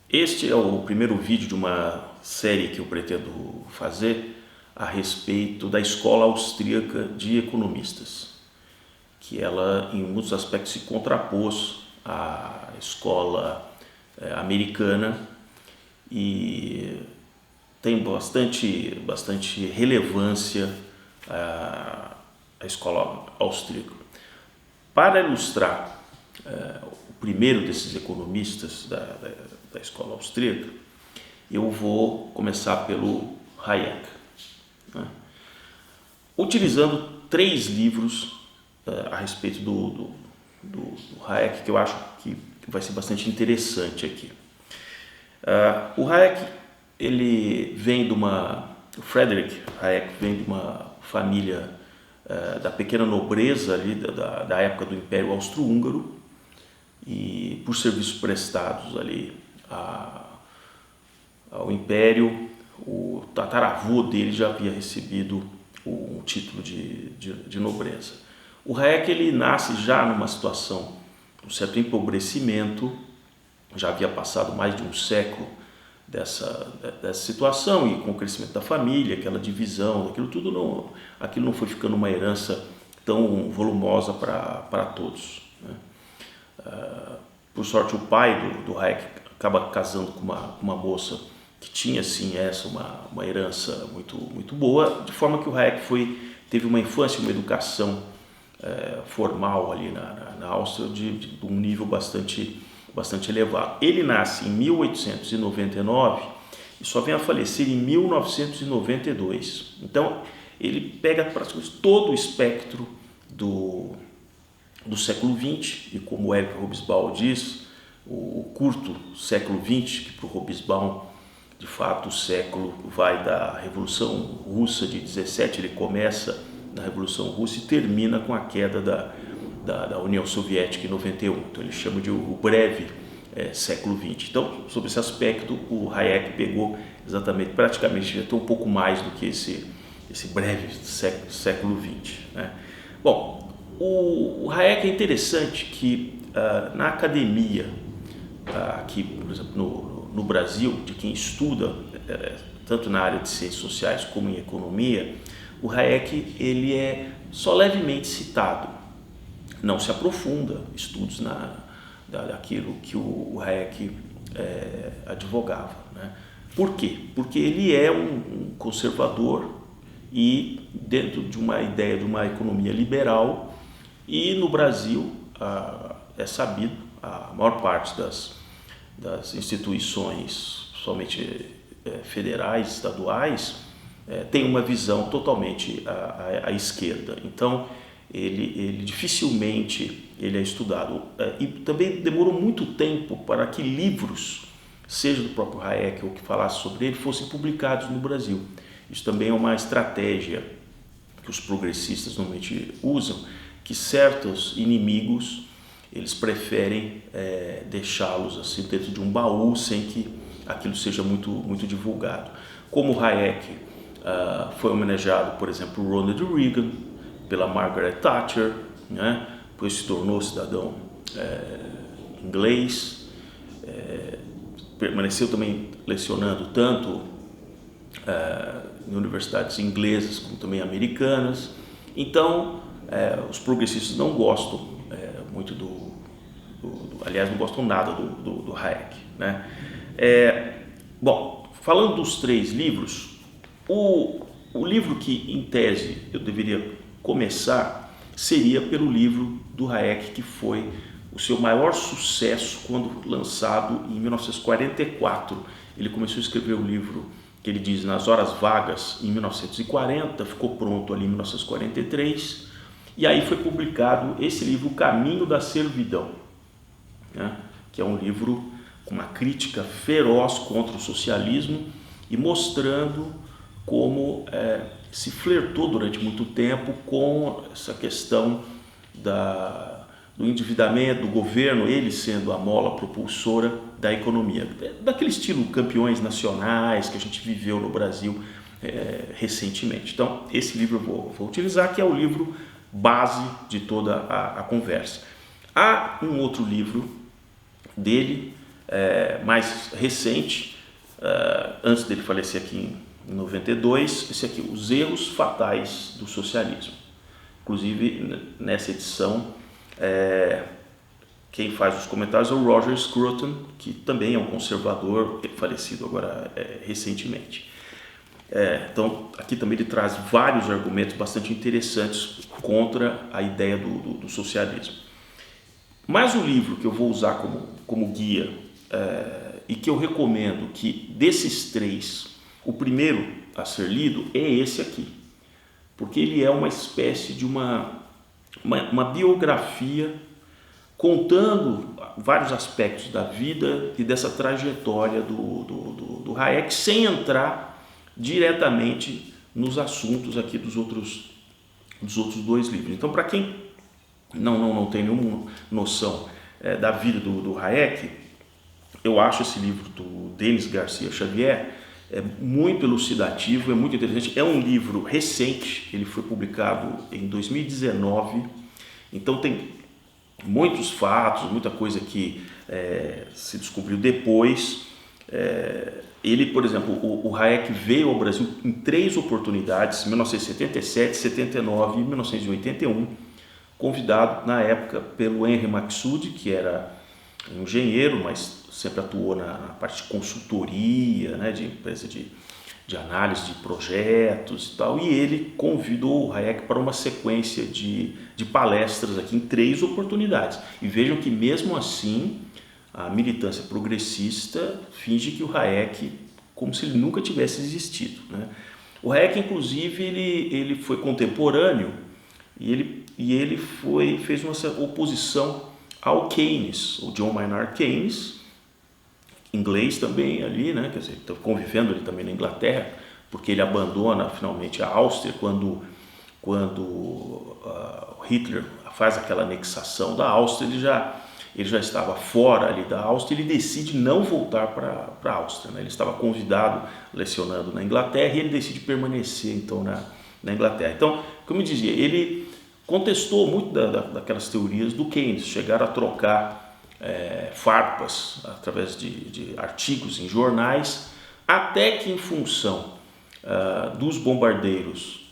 Este é o primeiro vídeo de uma série que eu pretendo fazer a respeito da escola austríaca de economistas, que ela em muitos aspectos se contrapôs à escola americana e tem bastante relevância a escola austríaca. Para ilustrar o primeiro desses economistas da escola austríaca, eu vou começar pelo Hayek, né? Utilizando 3 livros a respeito do Hayek, que eu acho que vai ser bastante interessante aqui. O Hayek, ele vem de o Friedrich Hayek vem de uma família da pequena nobreza ali da época do Império Austro-Húngaro, e por serviços prestados ali ao Império, o tataravô dele já havia recebido um título de nobreza. O Hayek, ele nasce já numa situação de um certo empobrecimento, já havia passado mais de um século dessa situação, e com o crescimento da família, aquela divisão, aquilo não foi ficando uma herança tão volumosa para todos, né? Por sorte, o pai do Hayek acaba casando com uma moça que tinha sim uma herança muito boa, de forma que o Hayek teve uma infância e uma educação formal ali na Áustria de um nível bastante elevado. Ele nasce em 1899 e só vem a falecer em 1992. Então, ele pega praticamente todo o espectro do século XX, e como Eric Hobsbawm diz, o curto século XX, que para o Hobsbawm, de fato, o século vai da Revolução Russa de 17, ele começa na Revolução Russa e termina com a queda da União Soviética em 91. Então ele chama de o breve século XX. Então, sob esse aspecto, o Hayek pegou praticamente até um pouco mais do que esse breve século XX, né? Bom, o Hayek é interessante que na academia, aqui, por exemplo, no Brasil, de quem estuda tanto na área de ciências sociais como em economia, o Hayek ele é só levemente citado, não se aprofunda estudos daquilo que o Hayek advogava, né? Por quê? Porque ele é um conservador e dentro de uma ideia de uma economia liberal, e no Brasil é sabido, a maior parte das instituições, somente federais, estaduais, tem uma visão totalmente à esquerda. Então, ele dificilmente ele é estudado. E também demorou muito tempo para que livros, seja do próprio Hayek ou que falasse sobre ele, fossem publicados no Brasil. Isso também é uma estratégia que os progressistas normalmente usam, que certos inimigos eles preferem deixá-los assim dentro de um baú sem que aquilo seja muito divulgado. Como Hayek foi homenageado, por exemplo, por Ronald Reagan, pela Margaret Thatcher, né? Depois se tornou cidadão inglês, permaneceu também lecionando tanto em universidades inglesas como também americanas. Então, os progressistas não gostam muito aliás, não gostam nada do Hayek, né? Bom, falando dos 3 livros, o livro que, em tese, eu deveria começar seria pelo livro do Hayek, que foi o seu maior sucesso quando lançado em 1944. Ele começou a escrever o livro que ele diz nas horas vagas em 1940, ficou pronto ali em 1943, e aí foi publicado esse livro, O Caminho da Servidão, né? Que é um livro com uma crítica feroz contra o socialismo e mostrando como se flertou durante muito tempo com essa questão do endividamento do governo, ele sendo a mola propulsora da economia, daquele estilo campeões nacionais que a gente viveu no Brasil recentemente. Então, esse livro eu vou utilizar, que é o livro base de toda a conversa. Há um outro livro dele mais recente, antes dele falecer aqui em 92, esse aqui, Os Erros Fatais do Socialismo. Inclusive, nessa edição, quem faz os comentários é o Roger Scruton, que também é um conservador, falecido agora recentemente. Então, aqui também ele traz vários argumentos bastante interessantes contra a ideia do socialismo. Mas o livro que eu vou usar como guia e que eu recomendo que desses três, o primeiro a ser lido é esse aqui, porque ele é uma espécie de uma biografia contando vários aspectos da vida e dessa trajetória do Hayek, sem entrar diretamente nos assuntos aqui dos outros dois livros. Então, para quem não tem nenhuma noção da vida do Hayek, eu acho esse livro do Denis Garcia Xavier muito elucidativo, é muito interessante. É um livro recente, ele foi publicado em 2019, então tem muitos fatos, muita coisa que se descobriu depois. Ele, por exemplo, o Hayek veio ao Brasil em 3 oportunidades, 1977, 79 e 1981, convidado na época pelo Henry Maxud, que era um engenheiro, mas sempre atuou na parte de consultoria, né, de empresa de análise de projetos e tal, e ele convidou o Hayek para uma sequência de palestras aqui em 3 oportunidades. E vejam que mesmo assim a militância progressista finge que o Hayek, como se ele nunca tivesse existido, né? O Hayek, inclusive, ele foi contemporâneo e ele fez uma oposição ao Keynes, o John Maynard Keynes, inglês também ali, né? Quer dizer, convivendo ele também na Inglaterra, porque ele abandona finalmente a Áustria quando Hitler faz aquela anexação da Áustria. Ele já estava fora ali da Áustria, ele decide não voltar para a Áustria, né? Ele estava convidado, lecionando na Inglaterra, e ele decide permanecer então na Inglaterra. Então, como eu dizia, ele contestou muito daquelas teorias do Keynes, chegaram a trocar farpas através de artigos em jornais, até que em função dos bombardeiros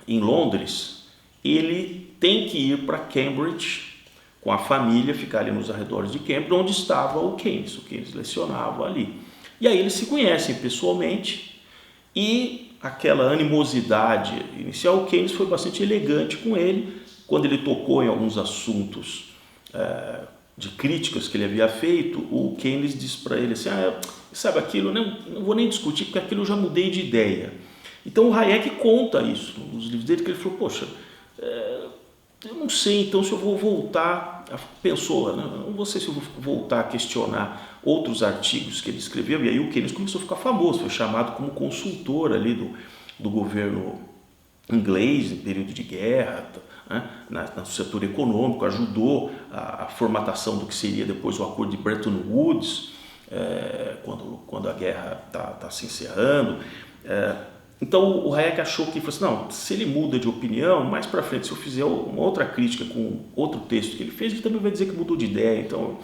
em Londres, ele tem que ir para Cambridge com a família, ficar ali nos arredores de Cambridge, onde estava o Keynes lecionava ali. E aí eles se conhecem pessoalmente, e aquela animosidade inicial, o Keynes foi bastante elegante com ele, quando ele tocou em alguns assuntos de críticas que ele havia feito. O Keynes disse para ele assim, sabe aquilo, não vou nem discutir, porque aquilo eu já mudei de ideia. Então o Hayek conta isso nos livros dele, que ele falou, poxa, eu não sei então se eu vou voltar, pensou, né? Não sei se eu vou voltar a questionar outros artigos que ele escreveu. E aí o Keynes começou a ficar famoso, foi chamado como consultor ali do governo inglês em período de guerra, né? No setor econômico, ajudou a formatação do que seria depois o acordo de Bretton Woods, quando a guerra está se encerrando. Então o Hayek achou que, se ele muda de opinião, mais para frente, se eu fizer uma outra crítica com outro texto que ele fez, ele também vai dizer que mudou de ideia. Então,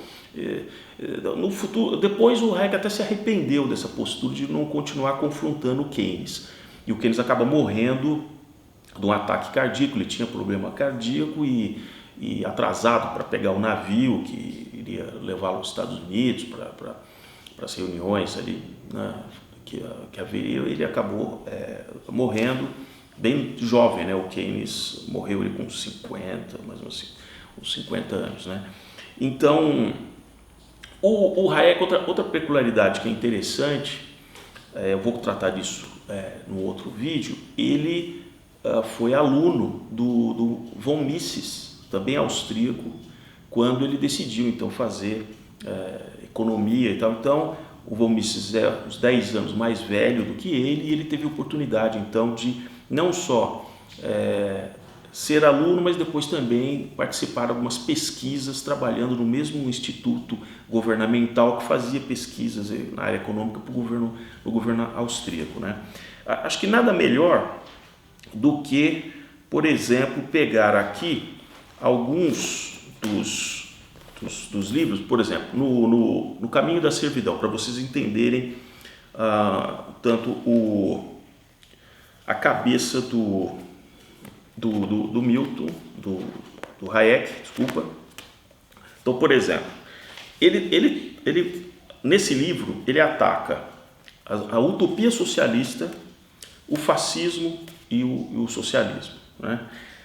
no futuro, depois o Hayek até se arrependeu dessa postura de não continuar confrontando o Keynes. E o Keynes acaba morrendo de um ataque cardíaco. Ele tinha problema cardíaco e atrasado para pegar o navio que iria levá-lo aos Estados Unidos para as reuniões ali, né, que haveria. Ele acabou morrendo bem jovem, né? O Keynes morreu ele com 50, mais ou menos uns 50 anos, né? Então, o Hayek, outra peculiaridade que é interessante, eu vou tratar disso no outro vídeo, ele foi aluno do von Mises, também austríaco, quando ele decidiu então fazer economia e tal. Então, o von Mises é uns 10 anos mais velho do que ele, e ele teve a oportunidade então de não só ser aluno, mas depois também participar de algumas pesquisas, trabalhando no mesmo instituto governamental que fazia pesquisas na área econômica para o governo austríaco, né? Acho que nada melhor do que, por exemplo, pegar aqui alguns dos dos livros, por exemplo, no Caminho da Servidão, para vocês entenderem tanto a cabeça do Milton, do Hayek, desculpa. Então, por exemplo, ele nesse livro ele ataca a utopia socialista, o fascismo e o socialismo, né?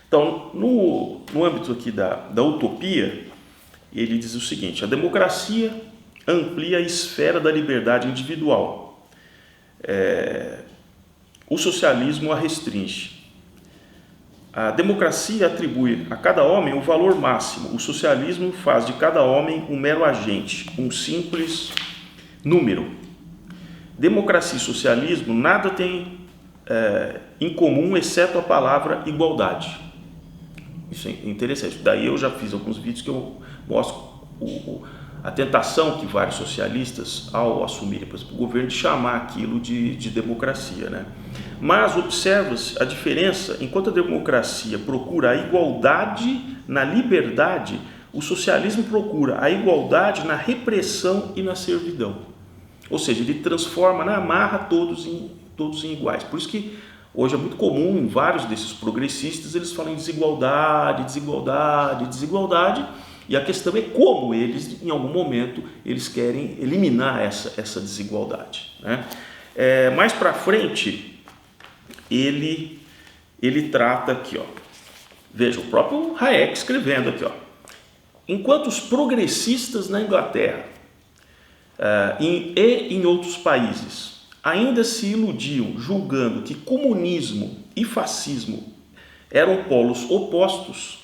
Então, no âmbito aqui da utopia, ele diz o seguinte: a democracia amplia a esfera da liberdade individual, o socialismo a restringe. A democracia atribui a cada homem o valor máximo, o socialismo faz de cada homem um mero agente, um simples número. Democracia e socialismo nada têm em comum, exceto a palavra igualdade. Isso é interessante. Daí eu já fiz alguns vídeos que eu mostro a tentação que vários socialistas, ao assumirem, por exemplo, o governo, de chamar aquilo de democracia, né? Mas observa-se a diferença. Enquanto a democracia procura a igualdade na liberdade, o socialismo procura a igualdade na repressão e na servidão. Ou seja, ele transforma na marra todos em iguais. Por isso que hoje é muito comum em vários desses progressistas eles falam em desigualdade, desigualdade, desigualdade, e a questão é como eles, em algum momento, eles querem eliminar essa desigualdade, né? Mais para frente, ele trata aqui, ó, veja, o próprio Hayek escrevendo aqui, ó, enquanto os progressistas na Inglaterra e em outros países ainda se iludiam julgando que comunismo e fascismo eram polos opostos,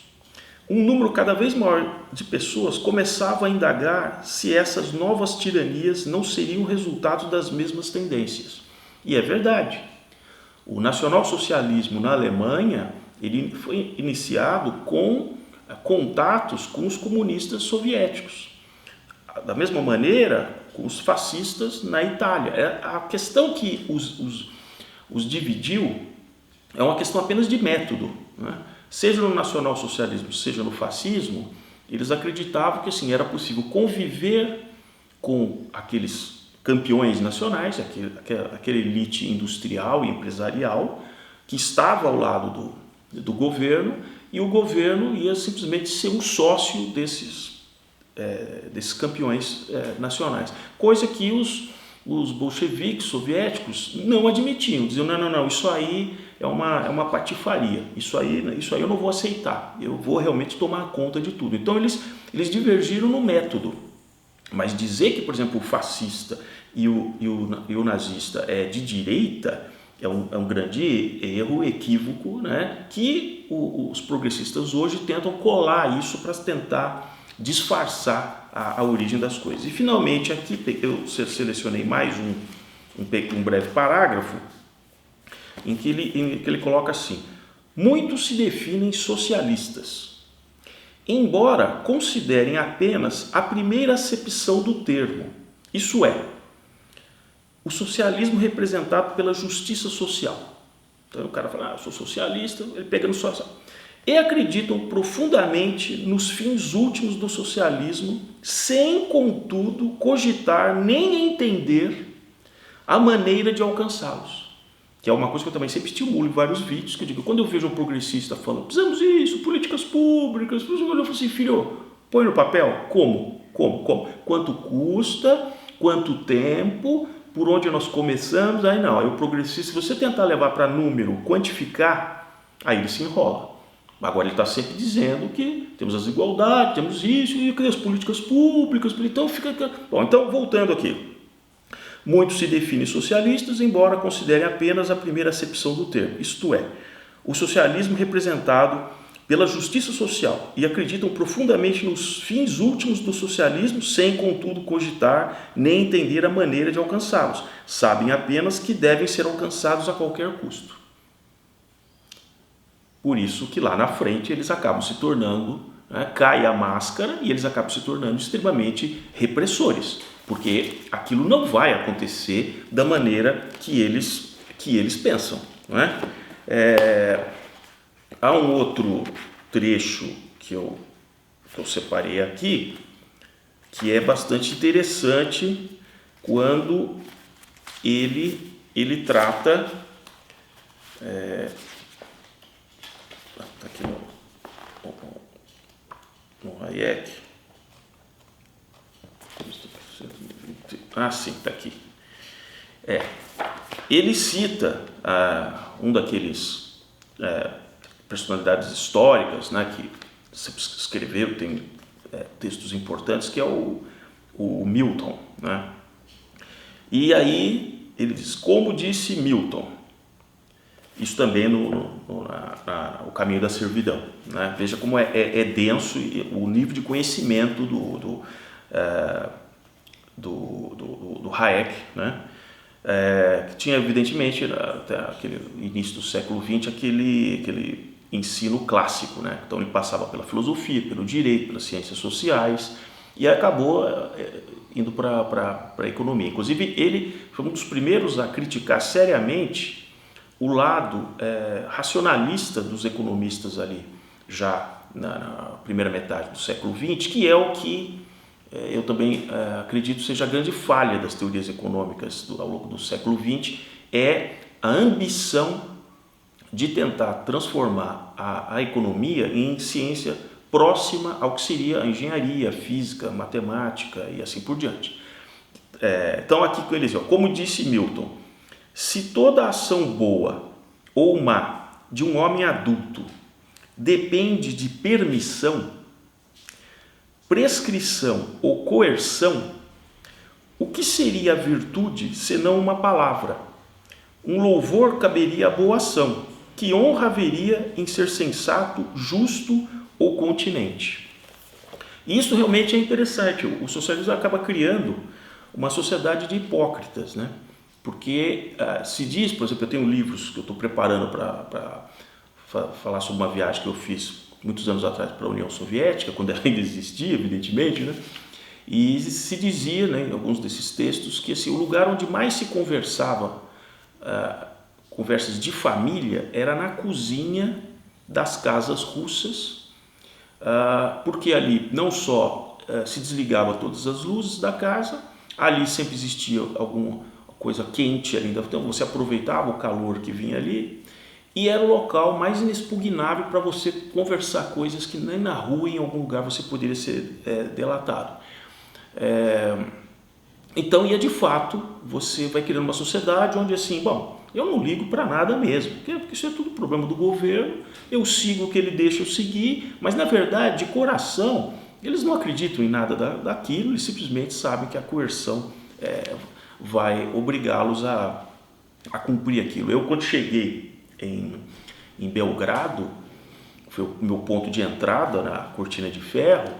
um número cada vez maior de pessoas começava a indagar se essas novas tiranias não seriam resultado das mesmas tendências. E é verdade. O nacionalsocialismo na Alemanha ele foi iniciado com contatos com os comunistas soviéticos. Da mesma maneira, com os fascistas na Itália. A questão que os dividiu é uma questão apenas de método, né? Seja no nacionalsocialismo, seja no fascismo, eles acreditavam que assim, era possível conviver com aqueles campeões nacionais, aquela elite industrial e empresarial que estava ao lado do governo, e o governo ia simplesmente ser um sócio desses campeões nacionais, coisa que os bolcheviques soviéticos não admitiam, diziam não, isso aí é uma patifaria, isso aí eu não vou aceitar, eu vou realmente tomar conta de tudo. Então eles divergiram no método, mas dizer que, por exemplo, o fascista e o nazista é de direita é um grande erro, equívoco, né? Que os progressistas hoje tentam colar isso para tentar disfarçar a origem das coisas. E finalmente aqui eu selecionei mais um breve parágrafo em que ele coloca assim: muitos se definem socialistas, embora considerem apenas a primeira acepção do termo, isso é, o socialismo representado pela justiça social. Então o cara fala, eu sou socialista, ele pega no social. E acreditam profundamente nos fins últimos do socialismo, sem, contudo, cogitar nem entender a maneira de alcançá-los. Que é uma coisa que eu também sempre estimulo em vários vídeos, que eu digo, quando eu vejo um progressista falando, precisamos disso, políticas públicas, eu falo assim, filho, põe no papel, como? Quanto custa, quanto tempo, por onde nós começamos, aí não, aí o progressista, se você tentar levar para número, quantificar, aí ele se enrola. Agora ele está sempre dizendo que temos as igualdades, temos isso, e as políticas públicas, então fica... Bom, então voltando aqui. Muitos se definem socialistas, embora considerem apenas a primeira acepção do termo, isto é, o socialismo representado pela justiça social, e acreditam profundamente nos fins últimos do socialismo, sem, contudo, cogitar nem entender a maneira de alcançá-los. Sabem apenas que devem ser alcançados a qualquer custo. Por isso que lá na frente eles acabam se tornando, né, cai a máscara e eles acabam se tornando extremamente repressores, porque aquilo não vai acontecer da maneira que eles pensam, não é? Há um outro trecho que eu separei aqui, que é bastante interessante quando ele trata, tá aqui no Hayek, sim, tá aqui. Ele cita um daqueles personalidades históricas, né, que escreveu, tem textos importantes, que é o Milton, né? E aí ele diz, como disse Milton, isso também no O Caminho da Servidão, né? Veja como é denso o nível de conhecimento do Hayek, né? Que tinha evidentemente até aquele início do século XX aquele ensino clássico, né? Então ele passava pela filosofia, pelo direito, pelas ciências sociais e acabou indo para a economia. Inclusive ele foi um dos primeiros a criticar seriamente o lado racionalista dos economistas ali já na primeira metade do século XX, que é o que eu também acredito seja a grande falha das teorias econômicas ao longo do século XX, é a ambição de tentar transformar a economia em ciência próxima ao que seria a engenharia, a física, a matemática e assim por diante. Então aqui com eles, como disse Milton, se toda ação boa ou má de um homem adulto depende de permissão, prescrição ou coerção, o que seria a virtude senão uma palavra? Um louvor caberia à boa ação, que honra haveria em ser sensato, justo ou continente. E isso realmente é interessante. O socialismo acaba criando uma sociedade de hipócritas, né? Porque se diz, por exemplo, eu tenho livros que eu estou preparando para falar sobre uma viagem que eu fiz muitos anos atrás para a União Soviética, quando ela ainda existia, evidentemente, né? E se dizia, né, em alguns desses textos, que assim, o lugar onde mais se conversava, conversas de família, era na cozinha das casas russas, porque ali não só se desligava todas as luzes da casa, ali sempre existia alguma coisa quente ali, então você aproveitava o calor que vinha ali, e era o local mais inexpugnável para você conversar coisas que nem na rua, em algum lugar, você poderia ser delatado. Então, de fato, você vai criando uma sociedade onde assim, bom, eu não ligo para nada mesmo, porque isso é tudo problema do governo, eu sigo o que ele deixa eu seguir, mas na verdade, de coração, eles não acreditam em nada daquilo, eles simplesmente sabem que a coerção vai obrigá-los a cumprir aquilo. Eu, quando cheguei em Belgrado, foi o meu ponto de entrada na Cortina de Ferro,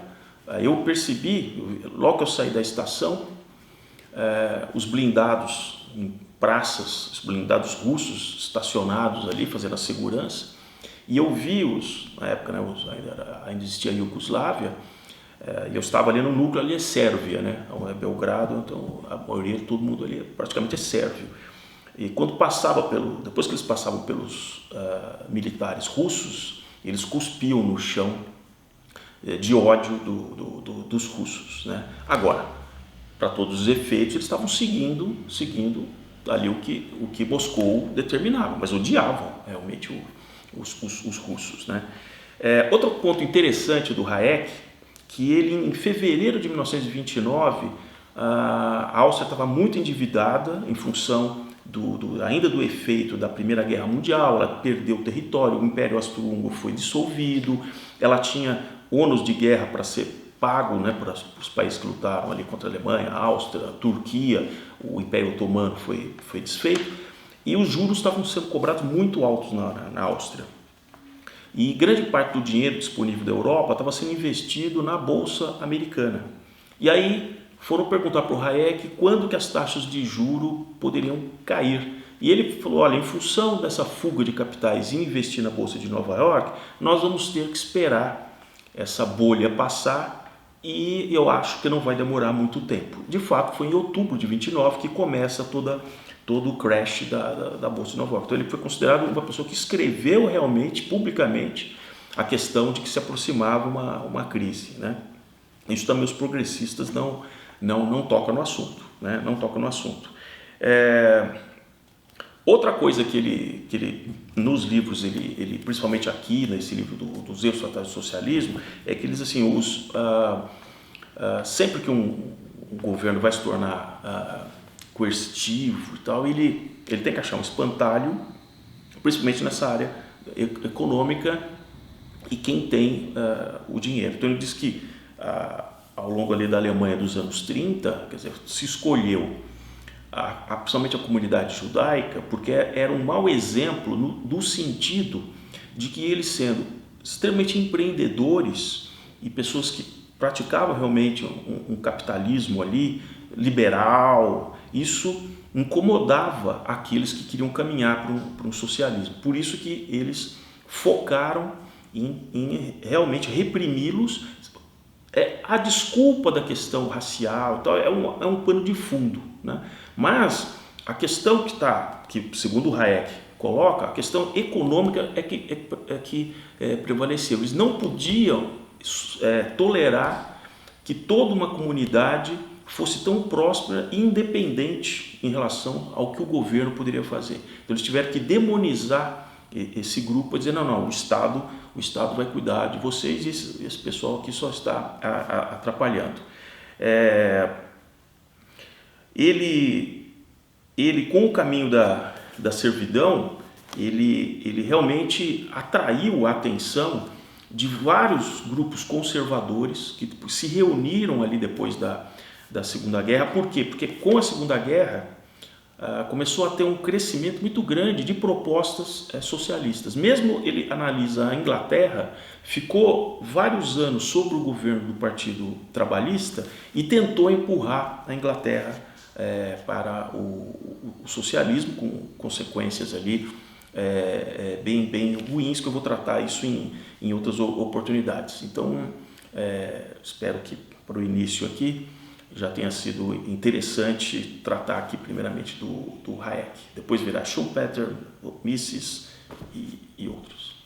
eu percebi, logo que eu saí da estação, os blindados em praças, os blindados russos estacionados ali, fazendo a segurança, e eu vi na época, né, ainda existia a Iugoslávia, e eu estava ali no núcleo, ali é Sérvia, né, então é Belgrado, então a maioria, todo mundo ali praticamente é sérvio. E quando depois que eles passavam pelos militares russos, eles cuspiam no chão de ódio dos russos, né? Agora, para todos os efeitos, eles estavam seguindo ali o que Moscou determinava, mas odiavam realmente os russos, né? Outro ponto interessante do Hayek, que ele, em fevereiro de 1929, a Áustria estava muito endividada em função ainda do efeito da Primeira Guerra Mundial, ela perdeu o território, o Império Austro-Húngaro foi dissolvido, ela tinha ônus de guerra para ser pago, né, para os países que lutaram ali contra a Alemanha, a Áustria, a Turquia, o Império Otomano foi desfeito, e os juros estavam sendo cobrados muito altos na Áustria. E grande parte do dinheiro disponível da Europa estava sendo investido na Bolsa Americana. E aí foram perguntar para o Hayek quando que as taxas de juro poderiam cair. E ele falou, olha, em função dessa fuga de capitais e investir na Bolsa de Nova York, nós vamos ter que esperar essa bolha passar e eu acho que não vai demorar muito tempo. De fato, foi em outubro de 29 que começa todo o crash da Bolsa de Nova York. Então ele foi considerado uma pessoa que escreveu realmente, publicamente, a questão de que se aproximava uma crise, né? Isso também os progressistas não tocam no assunto, né? Não tocam no assunto. Outra coisa que ele nos livros, ele principalmente aqui nesse livro dos erros fatais do socialismo, é que eles assim, sempre que um governo vai se tornar coercitivo e tal, ele tem que achar um espantalho, principalmente nessa área econômica, e quem tem o dinheiro. Então ele diz que ao longo ali da Alemanha dos anos 30, quer dizer, se escolheu principalmente a comunidade judaica, porque era um mau exemplo no sentido de que eles, sendo extremamente empreendedores e pessoas que praticavam realmente um capitalismo ali liberal, isso incomodava aqueles que queriam caminhar para um socialismo. Por isso que eles focaram em realmente reprimi-los. A desculpa da questão racial e tal é um pano de fundo, né? Mas a questão que segundo o Hayek coloca, a questão econômica é que prevaleceu. Eles não podiam tolerar que toda uma comunidade fosse tão próspera e independente em relação ao que o governo poderia fazer. Então eles tiveram que demonizar esse grupo, dizer não, o Estado vai cuidar de vocês, e esse pessoal aqui só está atrapalhando. Ele com o caminho da servidão, ele realmente atraiu a atenção de vários grupos conservadores que se reuniram ali depois da Segunda Guerra. Por quê? Porque com a Segunda Guerra começou a ter um crescimento muito grande de propostas socialistas. Mesmo ele analisa a Inglaterra, ficou vários anos sob o governo do Partido Trabalhista e tentou empurrar a Inglaterra para o socialismo, com consequências ali bem ruins, que eu vou tratar isso em outras oportunidades. Então, espero que para o início aqui já tenha sido interessante tratar aqui primeiramente do Hayek. Depois virá Schumpeter, Mises e outros.